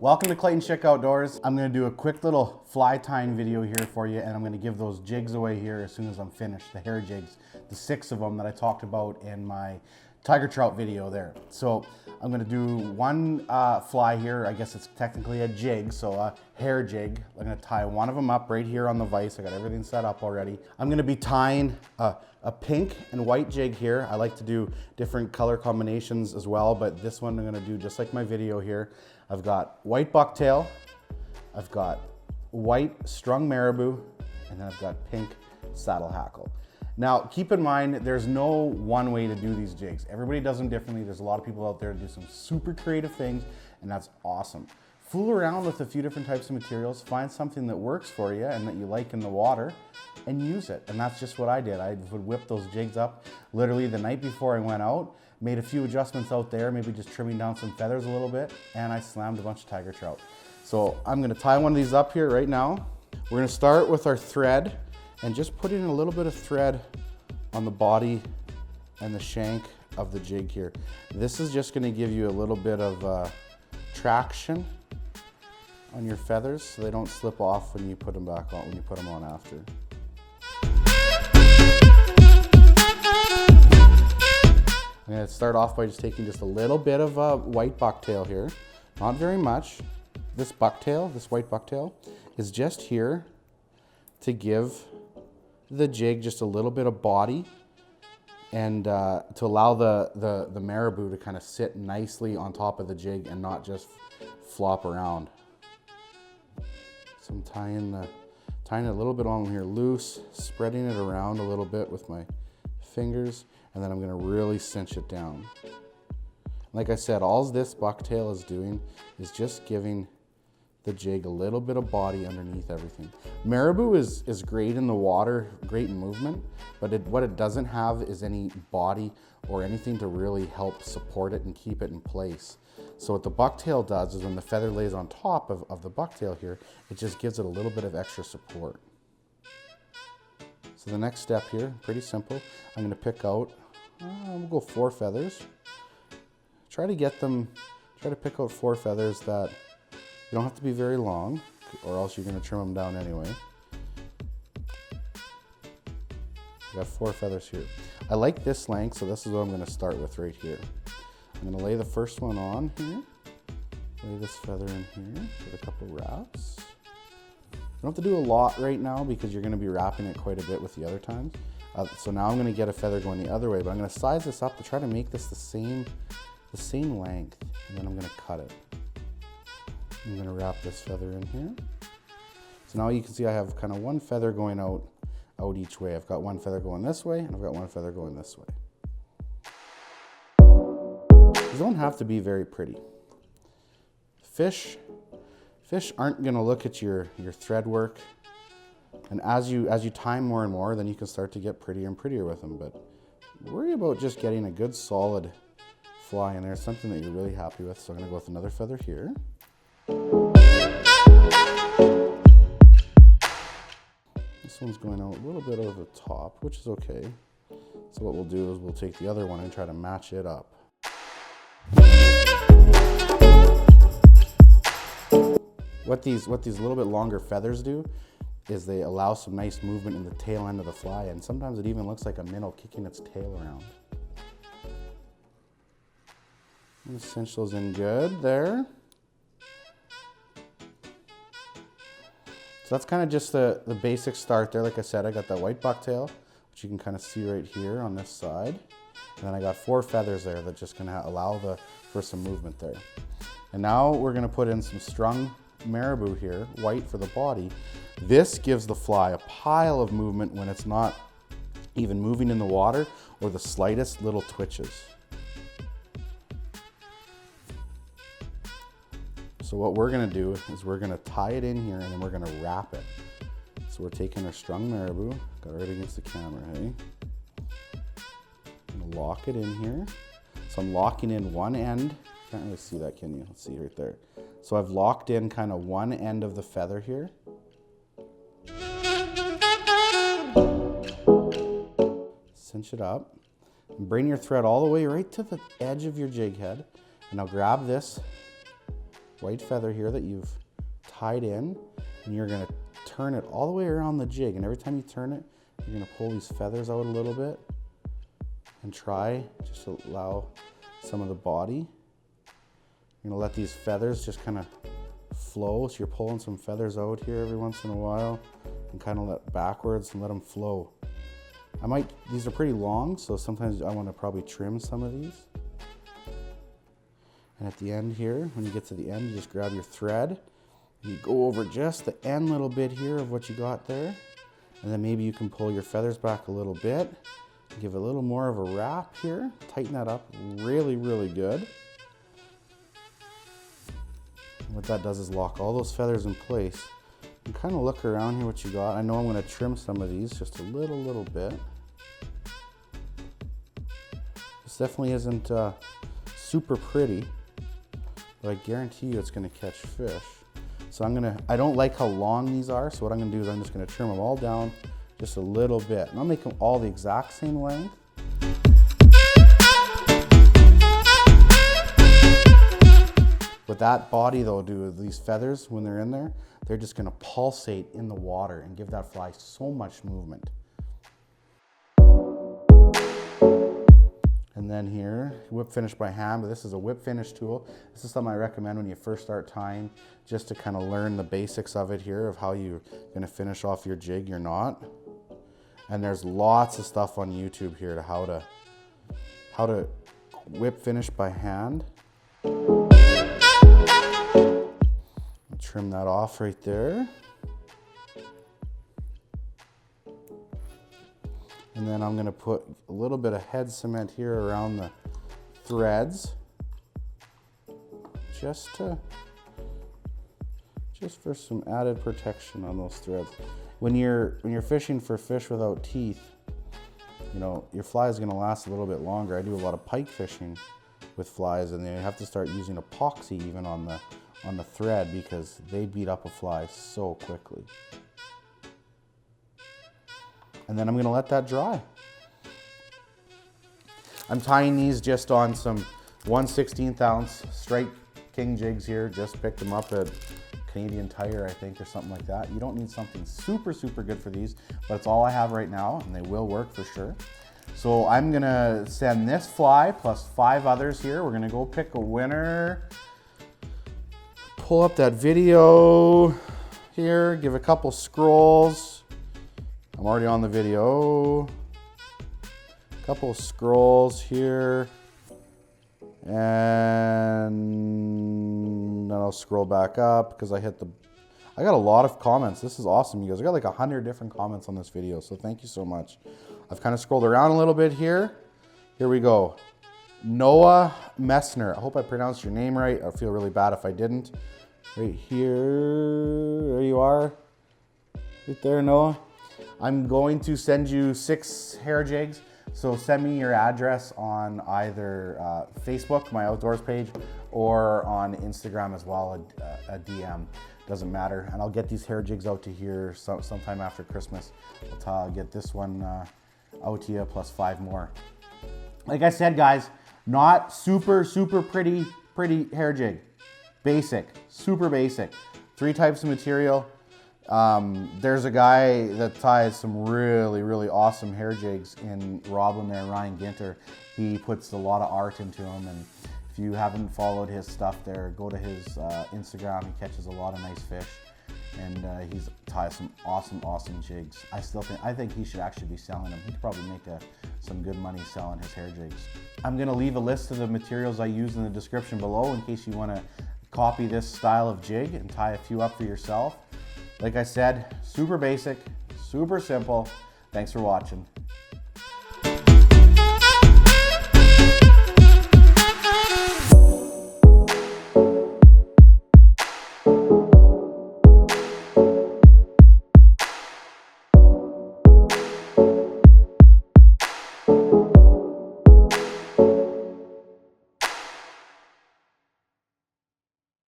Welcome to Clayton Schick Outdoors. I'm going to do a quick little fly tying video here for you, and I'm going to give those jigs away here as soon as I'm finished, the hair jigs, the 6 of them that I talked about in my tiger trout video there. So I'm going to do one fly here. I guess it's technically a jig, so a hair jig. I'm going to tie one of them up right here on the vise. I got everything set up already. I'm going to be tying a pink and white jig here. I like to do different color combinations as well, but this one I'm going to do just like my video here. I've got white bucktail, I've got white strung marabou, and then I've got pink saddle hackle. Now, keep in mind, there's no one way to do these jigs. Everybody does them differently. There's a lot of people out there that do some super creative things, and that's awesome. Fool around with a few different types of materials, find something that works for you and that you like in the water, and use it. And that's just what I did. I would whip those jigs up literally the night before I went out, made a few adjustments out there, maybe just trimming down some feathers a little bit, and I slammed a bunch of tiger trout. So I'm gonna tie one of these up here right now. We're gonna start with our thread and just put in a little bit of thread on the body and the shank of the jig here. This is just gonna give you a little bit of traction on your feathers so they don't slip off when you put them back on, when you put them on after. I'm going to start off by just taking just a little bit of white bucktail here, not very much. This bucktail, this white bucktail, is just here to give the jig just a little bit of body and to allow the marabou to kind of sit nicely on top of the jig and not just flop around. So I'm tying it a little bit on here loose, spreading it around a little bit with my fingers, and then I'm gonna really cinch it down. Like I said, all this bucktail is doing is just giving the jig a little bit of body underneath everything. Marabou is great in the water, great in movement, but what it doesn't have is any body or anything to really help support it and keep it in place. So what the bucktail does is when the feather lays on top of the bucktail here, it just gives it a little bit of extra support. So the next step here, pretty simple. I'm gonna pick out, we'll go 4 feathers. Try to pick out 4 feathers that you don't have to be very long, or else you're gonna trim them down anyway. I got 4 feathers here. I like this length, so this is what I'm gonna start with right here. I'm gonna lay the first one on here. Lay this feather in here, give it a couple wraps. You don't have to do a lot right now because you're gonna be wrapping it quite a bit with the other times. So now I'm gonna get a feather going the other way, but I'm gonna size this up to try to make this the same length, and then I'm gonna cut it. I'm gonna wrap this feather in here. So now you can see I have kind of one feather going out each way. I've got one feather going this way, and I've got one feather going this way. These don't have to be very pretty. Fish aren't gonna look at your thread work, and as you tie more and more, then you can start to get prettier and prettier with them, but worry about just getting a good solid fly in there, something that you're really happy with. So I'm gonna go with another feather here. This one's going out a little bit over the top, which is okay. So what we'll do is we'll take the other one and try to match it up. What these little bit longer feathers do is they allow some nice movement in the tail end of the fly, and sometimes it even looks like a minnow kicking its tail around. Cinch those in good there. So that's kind of just the basic start there. Like I said, I got that white bucktail, which you can kind of see right here on this side. And then I got 4 feathers there that just gonna allow for some movement there. And now we're gonna put in some strung marabou here, white for the body. This gives the fly a pile of movement when it's not even moving in the water or the slightest little twitches. So what we're gonna do is we're gonna tie it in here and then we're gonna wrap it. So we're taking our strung marabou, got it right against the camera, hey? I'm gonna lock it in here. So I'm locking in one end. Can't really see that, can you? Let's see right there. So I've locked in kind of one end of the feather here. Cinch it up. And bring your thread all the way right to the edge of your jig head. And now grab this white feather here that you've tied in, and you're gonna turn it all the way around the jig. And every time you turn it, you're gonna pull these feathers out a little bit and try just to allow some of the body. You're gonna let these feathers just kind of flow. So you're pulling some feathers out here every once in a while and kind of let backwards and let them flow. These are pretty long, so sometimes I want to probably trim some of these. And at the end here, when you get to the end, you just grab your thread and you go over just the end little bit here of what you got there. And then maybe you can pull your feathers back a little bit, give it a little more of a wrap here, tighten that up really, really good. And what that does is lock all those feathers in place. And kind of look around here what you got. I know I'm going to trim some of these just a little bit. This definitely isn't super pretty, but I guarantee you it's going to catch fish. So I don't like how long these are, so what I'm going to do is I'm just going to trim them all down just a little bit. And I'll make them all the exact same length. What that body though do with these feathers when they're in there, they're just going to pulsate in the water and give that fly so much movement. And then here, whip finish by hand, but this is a whip finish tool. This is something I recommend when you first start tying, just to kind of learn the basics of it here, of how you're going to finish off your jig, your knot. And there's lots of stuff on YouTube here to how to whip finish by hand. Trim that off right there. And then I'm going to put a little bit of head cement here around the threads, just for some added protection on those threads. When you're fishing for fish without teeth, you know, your fly is going to last a little bit longer. I do a lot of pike fishing with flies, and you have to start using epoxy even on the thread because they beat up a fly so quickly. And then I'm going to let that dry. I'm tying these just on some 1/16 ounce straight king jigs here. Just picked them up at Canadian Tire, I think, or something like that. You don't need something super good for these, but it's all I have right now, and they will work for sure. So I'm going to send this fly plus 5 others here. We're going to go pick a winner. Pull up that video here, give a couple scrolls. I'm already on the video. Couple scrolls here. And then I'll scroll back up because I got a lot of comments. This is awesome, you guys. I got like 100 different comments on this video, so thank you so much. I've kind of scrolled around a little bit here. Here we go. Noah Messner. I hope I pronounced your name right. I feel really bad if I didn't. Right here, there you are. Right there, Noah. I'm going to send you 6 hair jigs. So send me your address on either Facebook, my outdoors page, or on Instagram as well, a DM. Doesn't matter. And I'll get these hair jigs out to here sometime after Christmas. I'll get this one out to you plus 5 more. Like I said, guys, not super pretty hair jig. Basic, super basic. 3 types of material. There's a guy that ties some really awesome hair jigs in Roblin there, Ryan Ginter. He puts a lot of art into them, and if you haven't followed his stuff there, go to his Instagram. He catches a lot of nice fish, and he ties some awesome jigs. I think he should actually be selling them. He could probably make some good money selling his hair jigs. I'm gonna leave a list of the materials I use in the description below in case you wanna copy this style of jig and tie a few up for yourself. Like I said, super basic, super simple. Thanks for watching.